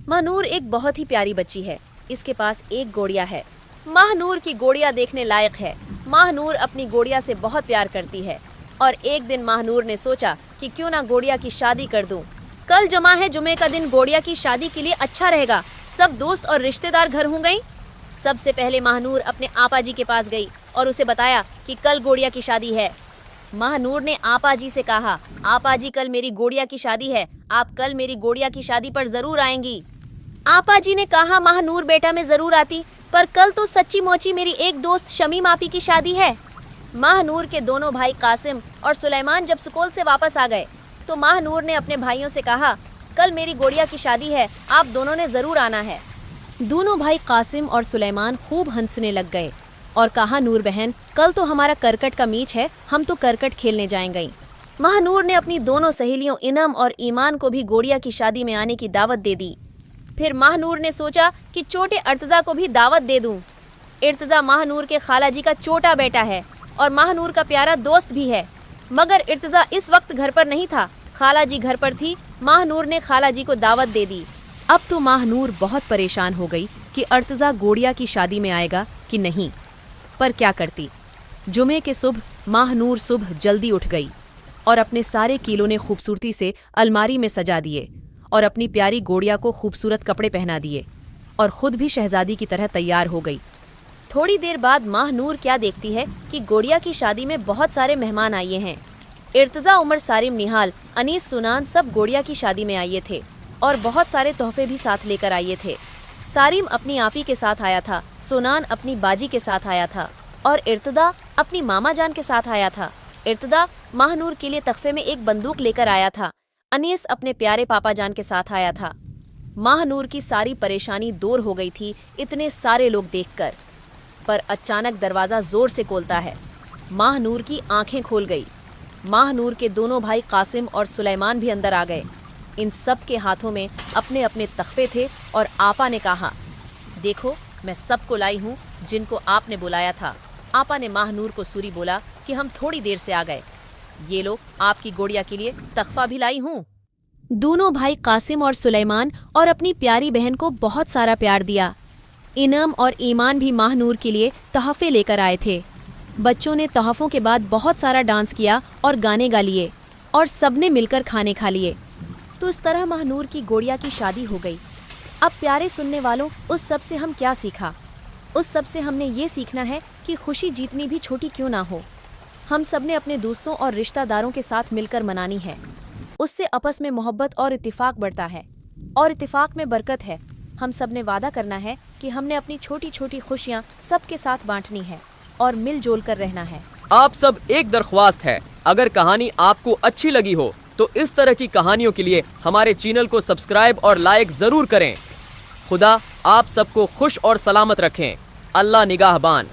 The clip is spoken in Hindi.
महानूर एक बहुत ही प्यारी बच्ची है। इसके पास एक गोड़िया है। महानूर की गोड़िया देखने लायक है। महानूर अपनी गोड़िया से बहुत प्यार करती है और एक दिन महानूर ने सोचा कि क्यों ना गोड़िया की शादी कर दूं। कल जुमा है, जुमे का दिन गोड़िया की शादी के लिए अच्छा रहेगा। सब दोस्त और रिश्तेदार घर होंगे। सबसे पहले महानूर अपने आपा जी के पास गई और उसे बताया कि कल गोड़िया की शादी है। महानूर ने आपा जी से कहा, आपा जी कल मेरी गोड़िया की शादी है, आप कल मेरी गोड़िया की शादी पर जरूर आएंगी। आपा जी ने कहा, महानूर बेटा मैं जरूर आती, पर कल तो सच्ची मोची मेरी एक दोस्त शमीम आपी की शादी है। महानूर के दोनों भाई कासिम और सुलेमान जब स्कूल से वापस आ गए तो महानूर ने अपने भाइयों से कहा, कल मेरी गोड़िया की शादी है, आप दोनों ने जरूर आना है। दोनों भाई कासिम और सुलेमान खूब हंसने लग गए और कहा, नूर बहन कल तो हमारा करकट का मैच है, हम तो करकट खेलने जाएंगे। महानूर ने अपनी दोनों सहेलियों इनम और ईमान को भी गोड़िया की शादी में आने की दावत दे दी। फिर महानूर ने सोचा कि छोटे अर्तजा को भी दावत दे दूं। इर्तजा महानूर के खाला जी का छोटा बेटा है और महानूर का प्यारा दोस्त भी है, मगर इर्तजा इस वक्त घर पर नहीं था। खाला जी घर पर थी। महानूर ने खाला जी को दावत दे दी। अब तो महानूर बहुत परेशान हो गई कि अर्तजा गोड़िया की शादी में आएगा कि नहीं, पर क्या करती। जुमे के सुबह महानूर सुबह जल्दी उठ गई और अपने सारे खिलौने खूबसूरती से अलमारी में सजा दिए और अपनी प्यारी गोड़िया को खूबसूरत कपड़े पहना दिए और खुद भी शहजादी की तरह तैयार हो गई। थोड़ी देर बाद महानूर क्या देखती है कि गोड़िया की शादी में बहुत सारे मेहमान आए हैं। इर्तजा, उमर, सारिम, निहाल, अनीस, सुनान सब गोड़िया की शादी में आए थे और बहुत सारे तोहफे भी साथ लेकर आए थे। सारिम अपनी आपी के साथ आया था, सुनान अपनी बाजी के साथ आया था और इर्तदा अपनी मामा जान के साथ आया था। इर्तदा महानूर के लिए तख्फे में एक बंदूक लेकर आया था। अनीस अपने प्यारे पापा जान के साथ आया था। महानूर की सारी परेशानी दूर हो गई थी इतने सारे लोग देखकर। पर अचानक दरवाज़ा जोर से खोलता है। महानूर की आंखें खोल गई। महानूर के दोनों भाई कासिम और सुलेमान भी अंदर आ गए। इन सब के हाथों में अपने अपने तख्फे थे और आपा ने कहा, देखो मैं सबको लाई हूँ जिनको आपने बुलाया था। आपा ने महानूर को सूरी बोला कि हम थोड़ी देर से आ गए, ये लो आपकी गोड़िया के लिए तख्फा भी लाई हूँ। दोनों भाई कासिम और सुलेमान और अपनी प्यारी बहन को बहुत सारा प्यार दिया। इनम और ईमान भी महानूर के लिए तोहफे लेकर आए थे। बच्चों ने तोहफों के बाद बहुत सारा डांस किया और गाने गा लिए और सबने मिलकर खाने खा लिए। तो इस तरह महानूर की गोड़िया की शादी हो गई। अब प्यारे सुनने वालों, उस सब से हम क्या सीखा? उस सब से हमने ये सीखना है कि खुशी जितनी भी छोटी क्यों ना हो, हम सब ने अपने दोस्तों और रिश्तेदारों के साथ मिलकर मनानी है। उससे आपस में मोहब्बत और इत्तेफाक बढ़ता है और इत्तेफाक में बरकत है। हम सब ने वादा करना है कि हमने अपनी छोटी छोटी खुशियाँ सबके साथ बांटनी है और मिलजुल कर रहना है। आप सब एक दरख्वास्त है, अगर कहानी आपको अच्छी लगी हो तो इस तरह की कहानियों के लिए हमारे चैनल को सब्सक्राइब और लाइक जरूर करें। खुदा आप सबको खुश और सलामत रखें। अल्लाह निगाहबान।